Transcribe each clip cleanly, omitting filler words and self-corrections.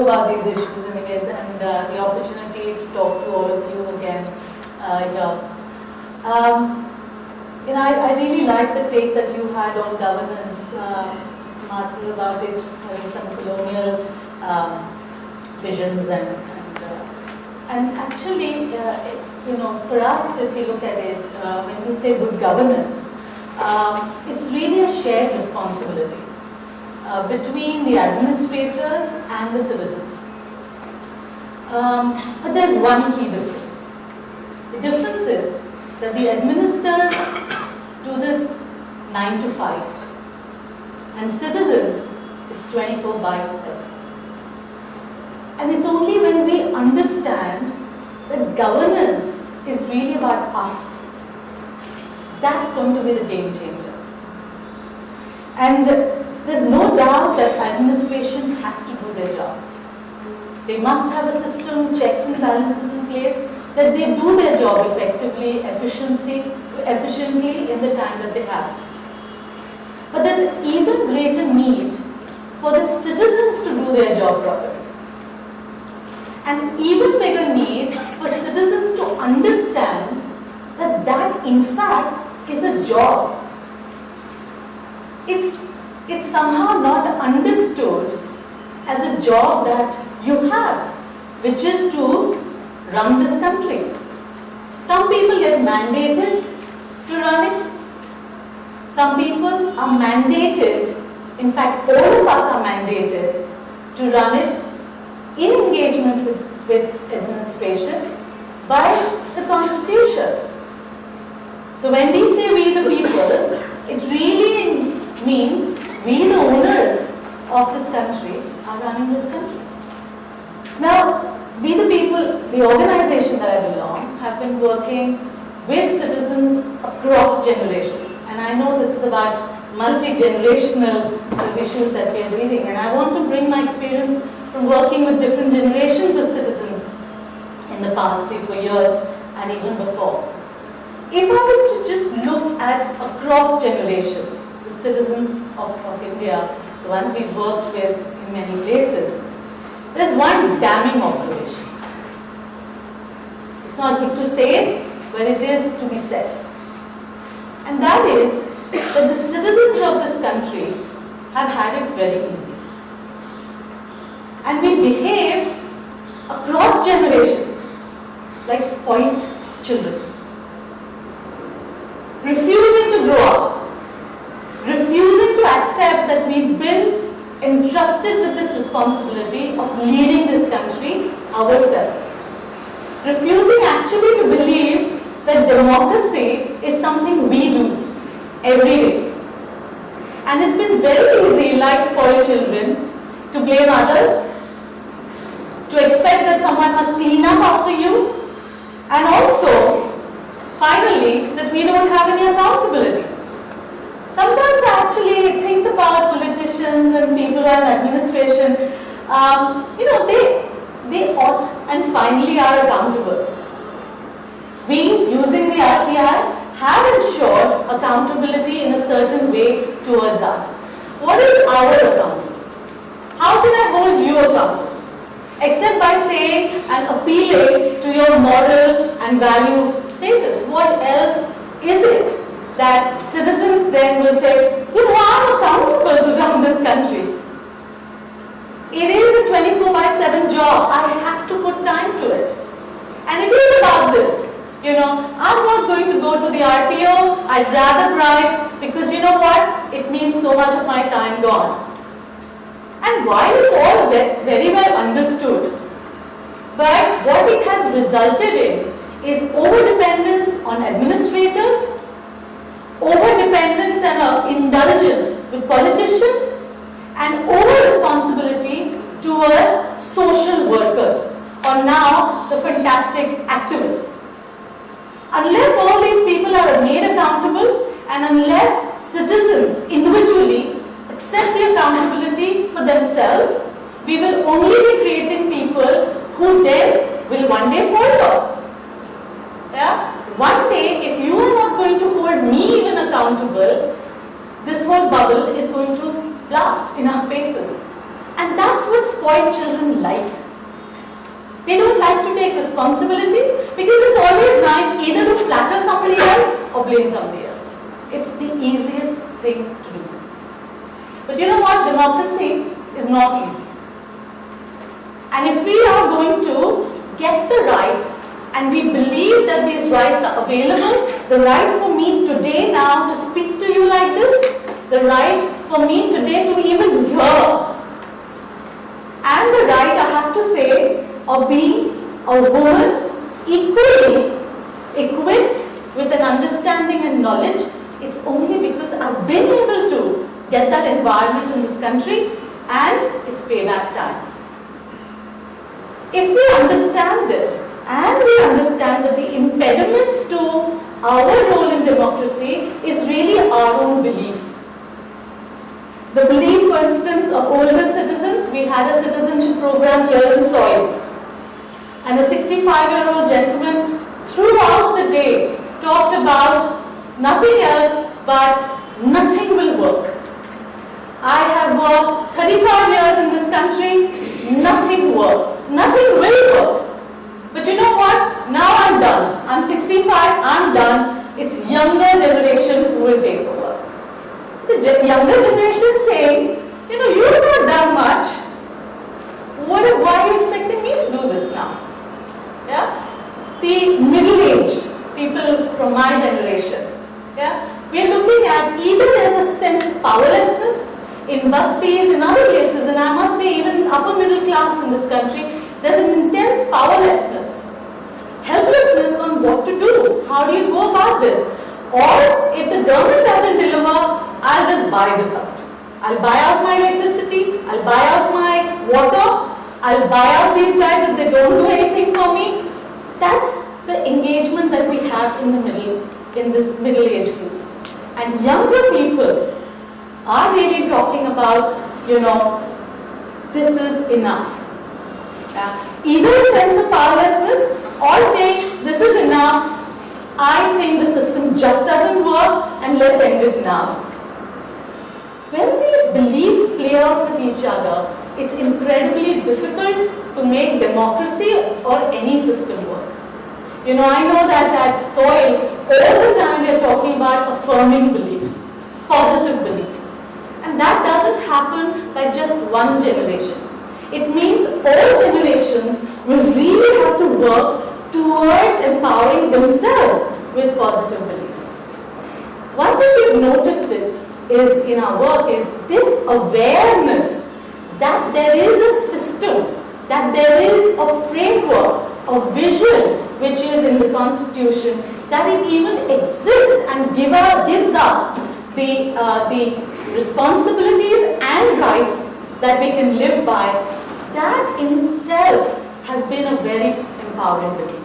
about these issues anyways, and the opportunity to talk to all of you again here. I really like the take that you had on governance, Mathur, about it having some colonial visions and actually, for us, if we look at it, when we say good governance, it's really a shared responsibility between the administrators and the citizens. But there's one key difference. The difference is that the administrators do this 9 to 5, and citizens, it's 24/7. And it's only when we understand that governance is really about us, that's going to be the game changer. And there's no doubt that administration has to do their job. They must have a system, checks and balances in place, that they do their job effectively, efficiently in the time that they have. But there's an even greater need for the citizens to do their job properly. And even bigger need for citizens to understand that that in fact is a job. It's somehow not understood as a job that you have, which is to run this country. Some people get mandated to run it. Some people are mandated, in fact all of us are mandated to run it in engagement with administration by the Constitution. So when we say we the people, it really means we the owners of this country are running this country. Now, we the people, the organization that I belong, have been working with citizens across generations. And I know this is about multi-generational issues that we are dealing, and I want to bring my experience from working with different generations of citizens in the past 3-4 years and even before. If I was to just look at across generations, the citizens of India, the ones we've worked with in many places, there's one damning observation. It's not good to say it, but it is to be said. And that is that the citizens of this country have had it very easy. And we behave across generations like spoiled children, refusing to grow up, refusing to accept that we've been entrusted with this responsibility of leading this country ourselves, refusing actually to believe that democracy is something we do every day. And it's been very easy, like spoiled children, to blame others, to expect that someone must clean up after you, and also, finally, that we don't have any accountability. Sometimes I actually think about politicians and people in administration, they ought and finally are accountable. We, using the RTI, have ensured accountability in a certain way towards us. What is our accountability? How can I hold you accountable? Except by saying and appealing to your moral and value status. What else is it that citizens then will say, I'm accountable to run this country? It is a 24/7 job. I have to put time to it. And it is about this. I'm not going to go to the RTO. I'd rather bribe, because you know what? It means so much of my time gone. And while it's all very well understood, but what it has resulted in is over-dependence on administrators, over-dependence and indulgence with politicians, and over-responsibility towards social workers, or now the fantastic activists. Unless all these people are made accountable, and unless citizens individually accept the accountability for themselves, we will only be creating people who then will one day falter. Yeah? One day, if you are not going to hold me even accountable, this whole bubble is going to blast in our faces. And that's what's spoiled children like? They don't like to take responsibility because it's always nice either to flatter somebody else or blame somebody else. It's the easiest thing to do. But you know what? Democracy is not easy. And if we are going to get the rights, and we believe that these rights are available, the right for me today now to speak to you like this, the right for me today to even hear, and the right, I have to say, of being a woman equally equipped with an understanding and knowledge, it's only because I've been able to get that environment in this country, and it's payback time. If we understand this, and we understand that the impediments to our role in democracy is really our own beliefs. The belief, for instance, of older citizens, we had a citizenship program here in Soil. And a 65-year-old gentleman throughout the day talked about nothing else but nothing will work. I have worked 35 years in this country, nothing works, nothing will work. But you know what? Now I'm done. I'm 65, I'm done. It's younger generation who will take over. The younger generation saying, you know, you've not done much. Why are you expecting me to do this now? Yeah? The middle-aged people from my generation, yeah? We're looking at either there's a sense of powerlessness in Bastis, in other places, and I must say even upper middle class in this country, there's an intense powerlessness, helplessness on what to do. How do you go about this? Or if the government doesn't deliver, I'll just buy this out. I'll buy out my electricity, I'll buy out my water, I'll buy out these guys if they don't do anything for me. That's the engagement that we have in the middle, in this middle-age group. And younger people are really talking about, you know, this is enough. Either a sense of powerlessness or saying this is enough, I think the system just doesn't work and let's end it now. When these beliefs play out with each other, it's incredibly difficult to make democracy or any system work. You know, I know that at Soil, all the time we are talking about affirming beliefs, positive beliefs. And that doesn't happen by just one generation. It means all generations will really have to work towards empowering themselves with positive beliefs. One thing we've noticed is in our work is this awareness that there is a system, that there is a framework, a vision which is in the Constitution, that it even exists and gives us the responsibilities and rights that we can live by. That in itself has been a very empowering belief.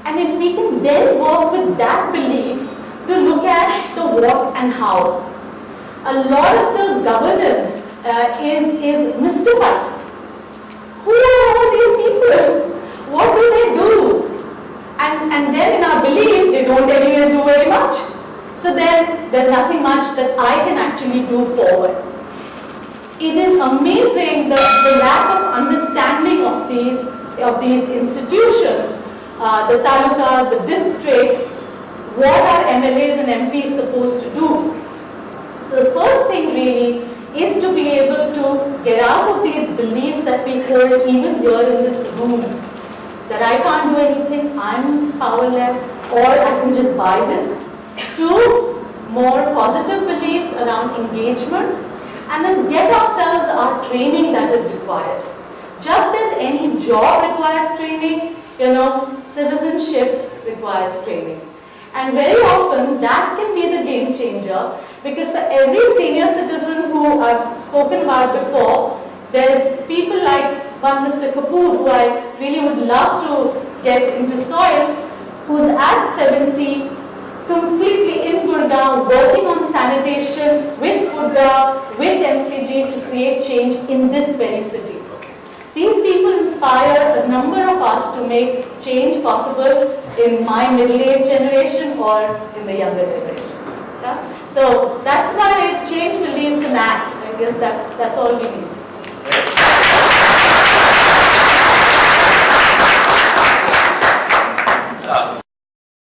And if we can then work with that belief to look at the what and how, a lot of the governance is mystified. Who are all these people? What do they do? And then in our belief, they don't anyways do very much. So then there's nothing much that I can actually do forward. It is amazing the lack of understanding of these institutions, the talukas, the districts, what are MLAs and MPs supposed to do. So the first thing really is to be able to get out of these beliefs that we hold even here in this room. That I can't do anything, I'm powerless, or I can just buy this. To more positive beliefs around engagement, and then get ourselves our training that is required. Just as any job requires training, you know, citizenship requires training. And very often that can be the game changer, because for every senior citizen who I've spoken about before, there's people like one Mr. Kapoor, who I really would love to get into Soil, who's at 70, completely in Gurgaon, working on sanitation with Gurgaon, with MCG to create change in this very city. These people inspire a number of us to make change possible in my middle-aged generation or in the younger generation. Yeah? So that's why change believes in act. I guess that's all we need.